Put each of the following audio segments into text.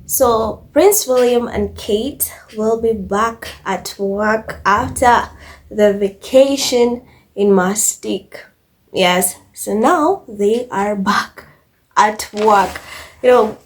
So Prince William and Kate will be back at work after the vacation in Mustique. Yes, so now they are back at work. You know,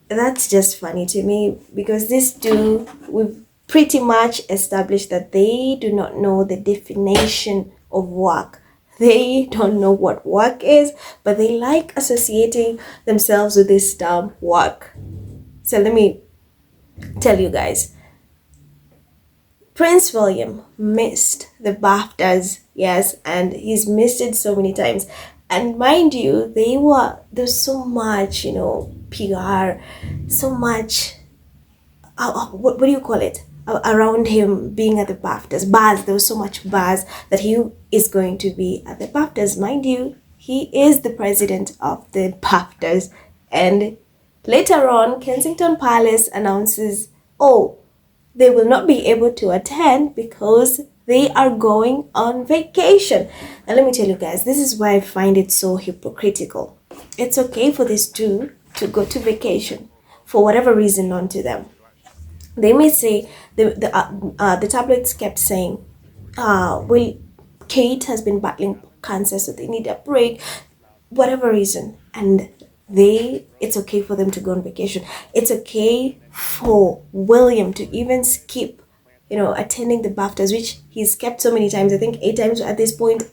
that's just funny to me because these two, we've pretty much established that they do not know the definition of work. They don't know what work is, but they like associating themselves with this term work. So let me tell you guys, Prince William missed the BAFTAs, yes, and he's missed it so many times. And mind you, there's so much, PR, so much, what do you call it? Around him being at the BAFTAs, buzz. There was so much buzz that he is going to be at the BAFTAs. Mind you, he is the president of the BAFTAs, and later on, Kensington Palace announces, oh, they will not be able to attend because they are going on vacation. And let me tell you guys, this is why I find it so hypocritical. It's okay for these two to go to vacation for whatever reason known to them. They may say, the tabloids kept saying, well, Kate has been battling cancer, so they need a break, whatever reason. And it's okay for them to go on vacation. It's okay for William to even skip, attending the BAFTAs, which he's kept so many times. I think 8 times at this point.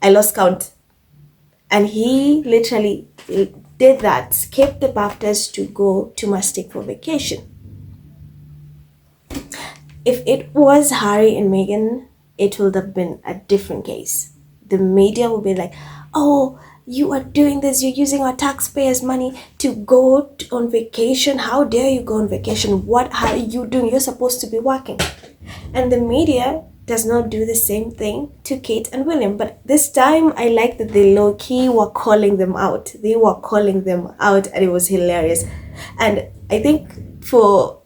I lost count. And he literally did that, skipped the BAFTAs to go to Mustique for vacation. If it was Harry and Meghan, it would have been a different case. The media would be like, oh, you are doing this, you're using our taxpayers' money to go on vacation. How dare you go on vacation? What are you doing? You're supposed to be working. And the media does not do the same thing to Kate and William. But this time, I like that they low-key were calling them out. They were calling them out, and it was hilarious. And I think for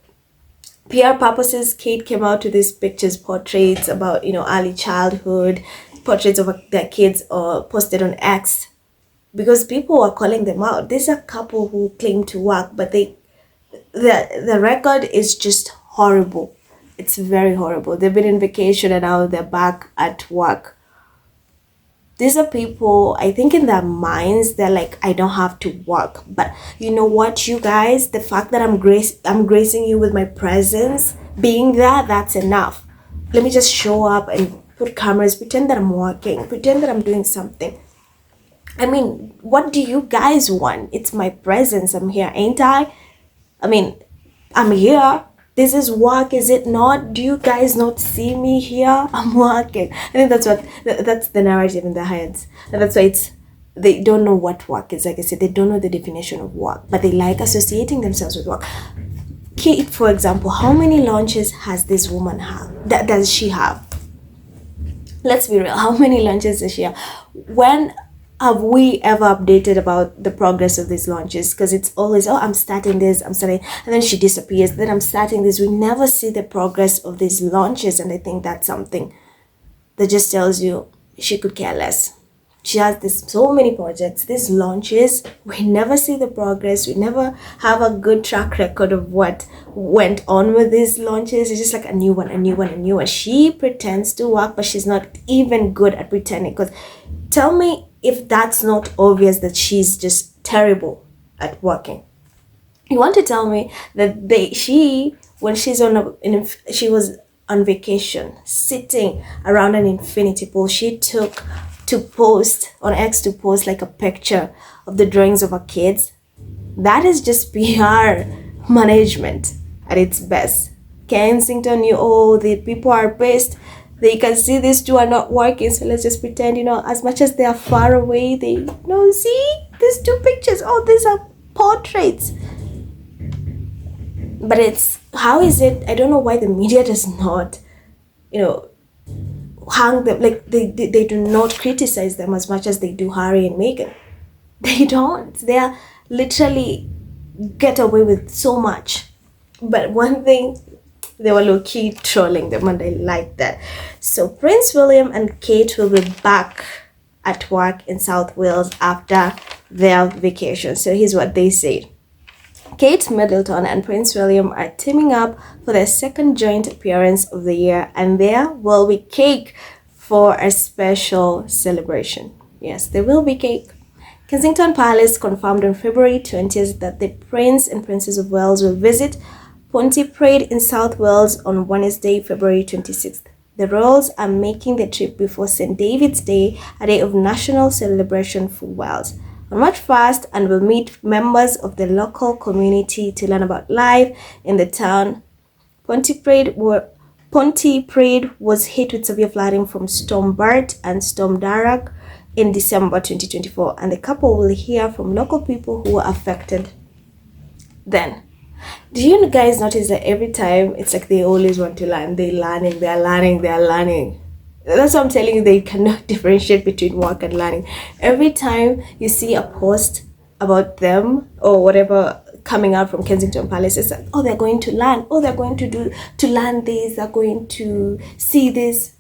PR purposes, Kate came out with these pictures, portraits about, early childhood, portraits of their kids, or posted on X, because people were calling them out. There's a couple who claim to work, but the record is just horrible. It's very horrible. They've been in vacation and now they're back at work. These are people, I think in their minds, they're like, I don't have to work. But you know what, you guys? The fact that I'm gracing you with my presence, being there, that's enough. Let me just show up and put cameras, pretend that I'm working, pretend that I'm doing something. I mean, what do you guys want? It's my presence. I'm here, ain't I? I mean, I'm here. This is work, is it not? Do you guys not see me here? I'm working. I think that's the narrative in their heads. And that's why they don't know what work is. Like I said, they don't know the definition of work, but they like associating themselves with work. Kate, for example, how many launches has this woman have? Does she have? Let's be real. How many launches does she have? When have we ever updated about the progress of these launches? Because it's always, oh, I'm starting this, and then she disappears, then I'm starting this. We never see the progress of these launches, and I think that's something that just tells you she could care less. She has so many projects, these launches, we never see the progress. We never have a good track record of what went on with these launches. It's just like a new one. She pretends to work, but she's not even good at pretending. Because tell me if that's not obvious that she's just terrible at working. You want to tell me that when she was on vacation, sitting around an infinity pool, she took to post on X, to post like a picture of the drawings of her kids? That is just PR management at its best. Kensington knew, oh, the people are pissed. They can see these two are not working, so let's just pretend, as much as they are far away, they see these two pictures. Oh, these are portraits. But how is it? I don't know why the media does not, hang them, like they do not criticize them as much as they do Harry and Meghan. They don't. They are literally get away with so much. But one thing, they were low-key trolling them, and I like that. So Prince William and Kate will be back at work in South Wales after their vacation. So here's what they said. Kate Middleton and Prince William are teaming up for their second joint appearance of the year, and there will be cake for a special celebration. Yes, there will be cake. Kensington Palace confirmed on February 20th that the Prince and Princess of Wales will visit Pontypridd in South Wales on Wednesday, February 26th. The royals are making the trip before St. David's Day, a day of national celebration for Wales, on March 1st, and will meet members of the local community to learn about life in the town. Pontypridd was hit with severe flooding from Storm Bart and Storm Darragh in December 2024, and the couple will hear from local people who were affected then. Do you guys notice that every time it's like they always want to learn, they're learning. That's what I'm telling you, they cannot differentiate between work and learning. Every time you see a post about them or whatever coming out from Kensington Palace, it's like, oh, they're going to learn, oh, they're going to learn this, they're going to see this.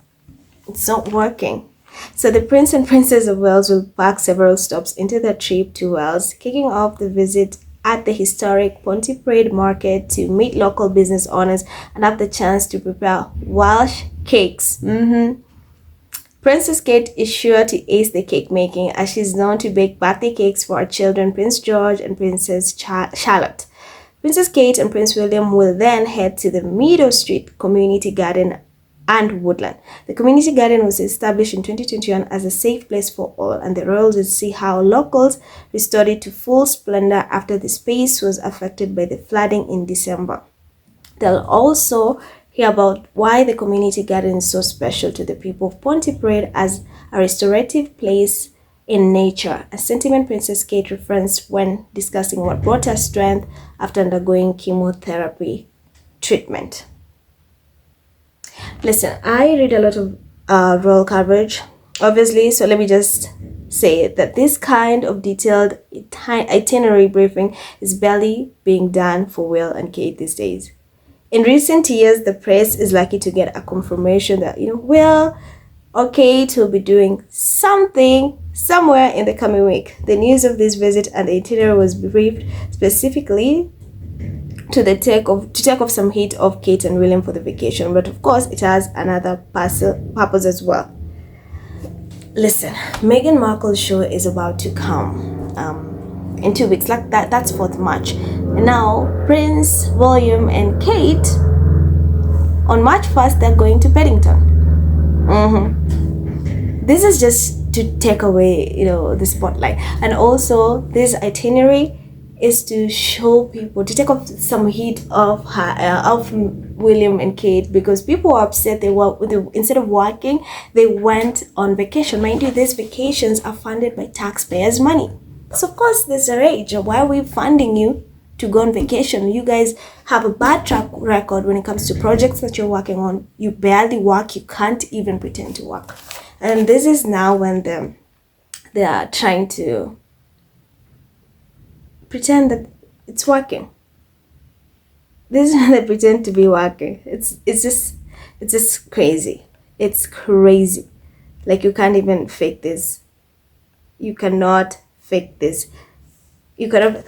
It's not working. So the Prince and Princess of Wales will pack several stops into their trip to Wales, kicking off the visit at the historic Pontypridd market to meet local business owners and have the chance to prepare Welsh cakes. Princess Kate is sure to ace the cake making, as she's known to bake birthday cakes for her children Prince George and Princess Charlotte. Princess Kate and Prince William will then head to the Meadow Street Community Garden and Woodland. The community garden was established in 2021 as a safe place for all, and the royals will see how locals restored it to full splendor after the space was affected by the flooding in December. They'll also hear about why the community garden is so special to the people of Pontypridd as a restorative place in nature, a sentiment Princess Kate referenced when discussing what brought her strength after undergoing chemotherapy treatment. Listen, I read a lot of royal coverage, obviously, so let me just say that this kind of detailed itinerary briefing is barely being done for Will and Kate these days. In recent years, the press is lucky to get a confirmation that, Will or Kate will be doing something somewhere in the coming week. The news of this visit and the itinerary was briefed specifically to take off some heat off Kate and William for the vacation, but of course it has another purpose as well. Listen, Meghan Markle's show is about to come in 2 weeks, like that's 4th March, and now Prince William and Kate on March 1st they're going to Paddington. This is just to take away the spotlight, and also this itinerary is to show people, to take off some heat off William and Kate, because people were upset. Instead of working, they went on vacation. Mind you, these vacations are funded by taxpayers' money. So of course there's a rage. Why are we funding you to go on vacation? You guys have a bad track record when it comes to projects that you're working on. You barely work. You can't even pretend to work. And this is now when they are trying to pretend that it's working. This is when they pretend to be working. It's just crazy. It's crazy. Like, you can't even fake this. You cannot fake this.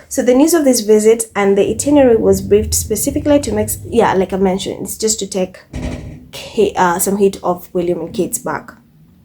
So the news of this visit and the itinerary was briefed specifically to make, like I mentioned, it's just to take some heat off William and Kate's back.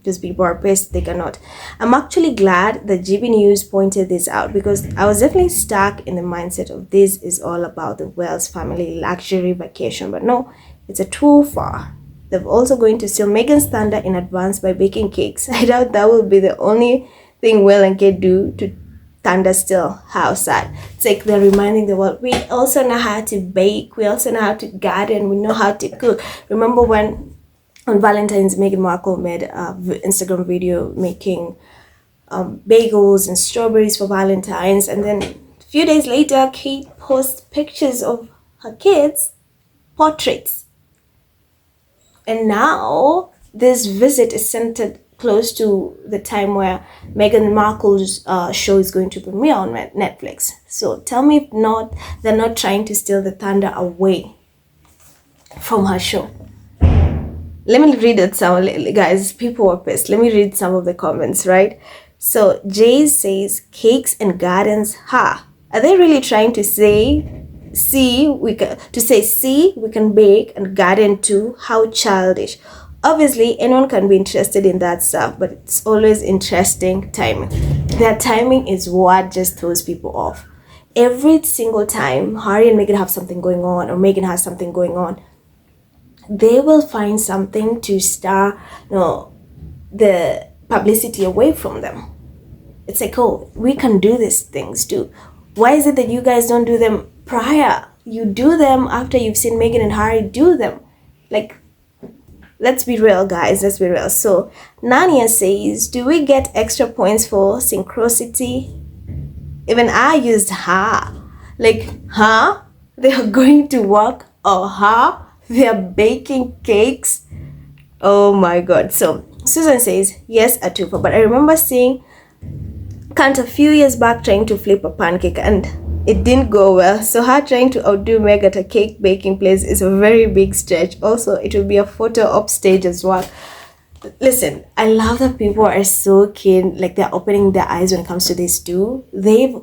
Just people are pissed they cannot. I'm actually glad that GB News pointed this out, because I was definitely stuck in the mindset of this is all about the Wales family luxury vacation. But no, it's a too far. They're also going to steal Meghan's thunder in advance by baking cakes. I doubt that will be the only thing Will and Kate do to thunder steal. How sad. It's like they're reminding the world, we also know how to bake, we also know how to garden, we know how to cook. Remember when on Valentine's, Meghan Markle made an Instagram video making bagels and strawberries for Valentine's, and then a few days later, Kate posts pictures of her kids' portraits. And now this visit is centered close to the time where Meghan Markle's show is going to premiere on Netflix. So tell me if they're not trying to steal the thunder away from her show. Let me read it, some guys. People were pissed. Let me read some of the comments, right? So Jay says, cakes and gardens, Are they really trying to say, see, we can bake and garden too? How childish. Obviously, anyone can be interested in that stuff, but it's always interesting timing. Their timing is what just throws people off. Every single time Harry and Meghan have something going on, or Meghan has something going on, they will find something to star, the publicity away from them. It's like, oh, we can do these things too. Why is it that you guys don't do them prior? You do them after you've seen Meghan and Harry do them. Like, let's be real, guys. Let's be real. So, Nania says, do we get extra points for synchronicity? Even I used ha. Like, huh? They are going to work? Or huh? They are baking cakes? Oh my god. So, Susan says, yes, a twofer. But I remember seeing Kant a few years back trying to flip a pancake and it didn't go well. So her trying to outdo Meg at a cake baking place is a very big stretch. Also, it will be a photo upstage as well. Listen, I love that people are so keen, like they're opening their eyes when it comes to this too. They've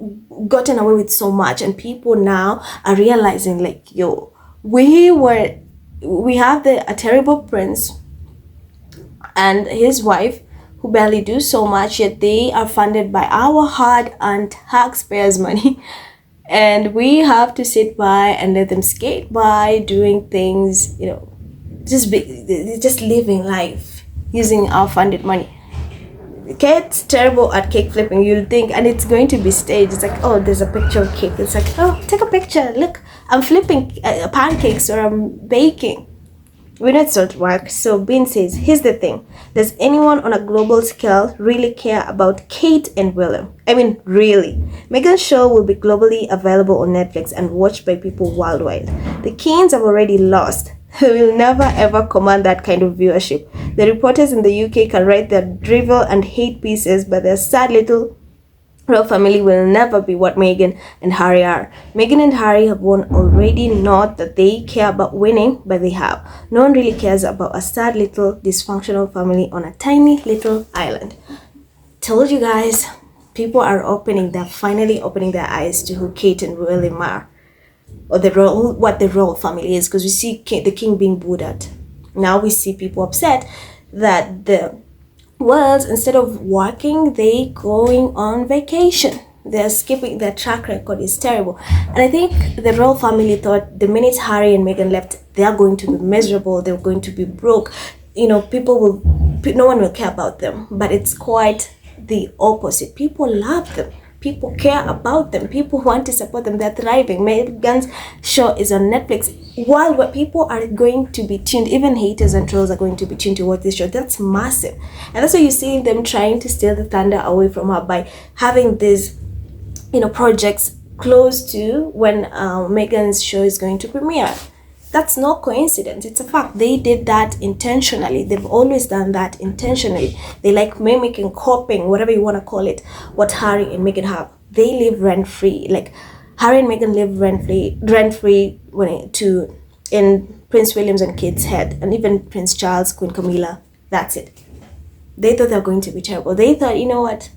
gotten away with so much and people now are realizing like, yo, we have a terrible prince and his wife who barely do so much, yet they are funded by our hard-earned taxpayers' money. And we have to sit by and let them skate by doing things, just living life using our funded money. Kate's terrible at cake flipping, you'll think, and it's going to be staged. It's like, oh, there's a picture of cake. It's like, oh, take a picture. Look, I'm flipping pancakes or I'm baking. We know it's not work. So Bean says, here's the thing. Does anyone on a global scale really care about Kate and William? I mean, really. Meghan's show will be globally available on Netflix and watched by people worldwide. The Keynes have already lost. They will never ever command that kind of viewership. The reporters in the UK can write their drivel and hate pieces, but their sad little royal family will never be what Meghan and Harry are. Meghan and Harry have won already, not that they care about winning, but they have. No one really cares about a sad little dysfunctional family on a tiny little island. Told you guys, people are finally opening their eyes to who Kate and William are. Or what the royal family is, because we see the king being booed at. Now we see people upset that the Wells, instead of working, they going on vacation. They're skipping. Their track record is terrible. And I think the royal family thought the minute Harry and Meghan left, they're going to be miserable. They're going to be broke. No one will care about them. But it's quite the opposite. People love them. People care about them. People want to support them. They're thriving. Meghan's show is on Netflix. While people are going to be tuned, even haters and trolls are going to be tuned to watch this show. That's massive. And that's why you see them trying to steal the thunder away from her by having these, projects close to when Meghan's show is going to premiere. That's no coincidence. It's a fact. They did that intentionally. They've always done that intentionally. They like mimicking, copying, whatever you want to call it, what Harry and Meghan have. They live rent-free. Like, Harry and Meghan live rent-free in Prince William's and Kate's head. And even Prince Charles, Queen Camilla. That's it. They thought they were going to be terrible. They thought, you know what?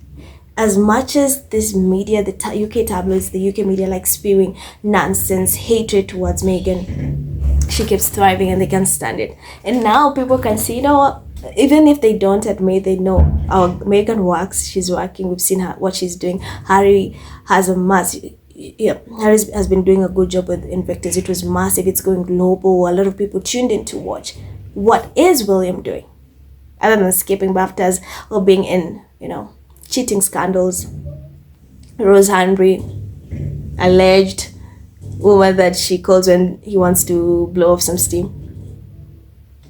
As much as this media, the UK tabloids, the UK media like spewing nonsense, hatred towards Meghan, she keeps thriving and they can't stand it. And now people can see, even if they don't admit, they know Meghan works, she's working, we've seen her, what she's doing. Harry has Harry has been doing a good job with Invictus. It was massive, it's going global, a lot of people tuned in to watch. What is William doing? Other than skipping BAFTAs or being in, cheating scandals. Rose Henry, alleged woman that she calls when he wants to blow off some steam.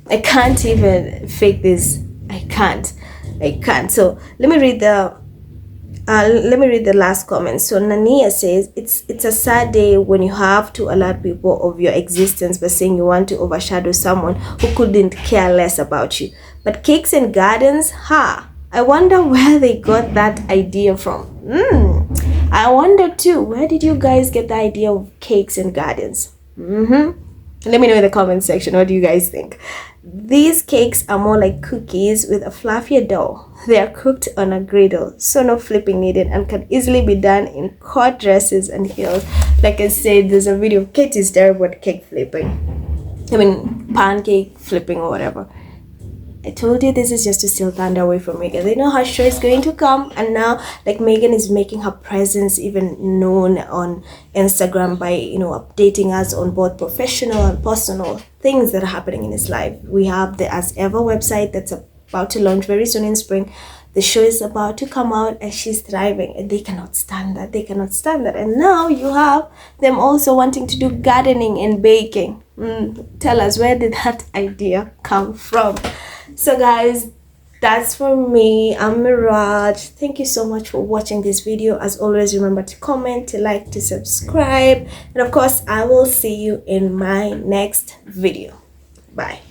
I can't even fake this. I can't. So let me read the last comment. So Nania says, it's a sad day when you have to alert people of your existence by saying you want to overshadow someone who couldn't care less about you. But cakes and gardens, I wonder where they got that idea from. I wonder too, where did you guys get the idea of cakes and gardens? Let me know in the comment section, what do you guys think? These cakes are more like cookies with a fluffier dough. They are cooked on a griddle, so no flipping needed, and can easily be done in court dresses and heels. Like I said, there's a video of Katie's terrible at cake flipping. I mean, pancake flipping or whatever. I told you this is just to steal thunder away from Megan. They know her show is going to come, and now like Megan is making her presence even known on Instagram by updating us on both professional and personal things that are happening in his life. We have the As Ever website that's about to launch very soon in spring. The show is about to come out and she's thriving, and they cannot stand that. They cannot stand that. And now you have them also wanting to do gardening and baking. Tell us, where did that idea come from? So guys, that's for me. I'm Miraj. Thank you so much for watching this video. As always, remember to comment, to like, to subscribe, and of course I will see you in my next video. Bye.